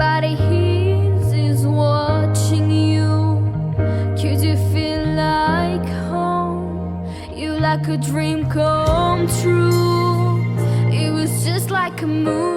everybody here is watching you. Could you feel like home? You like a dream come true. It was just like a movie.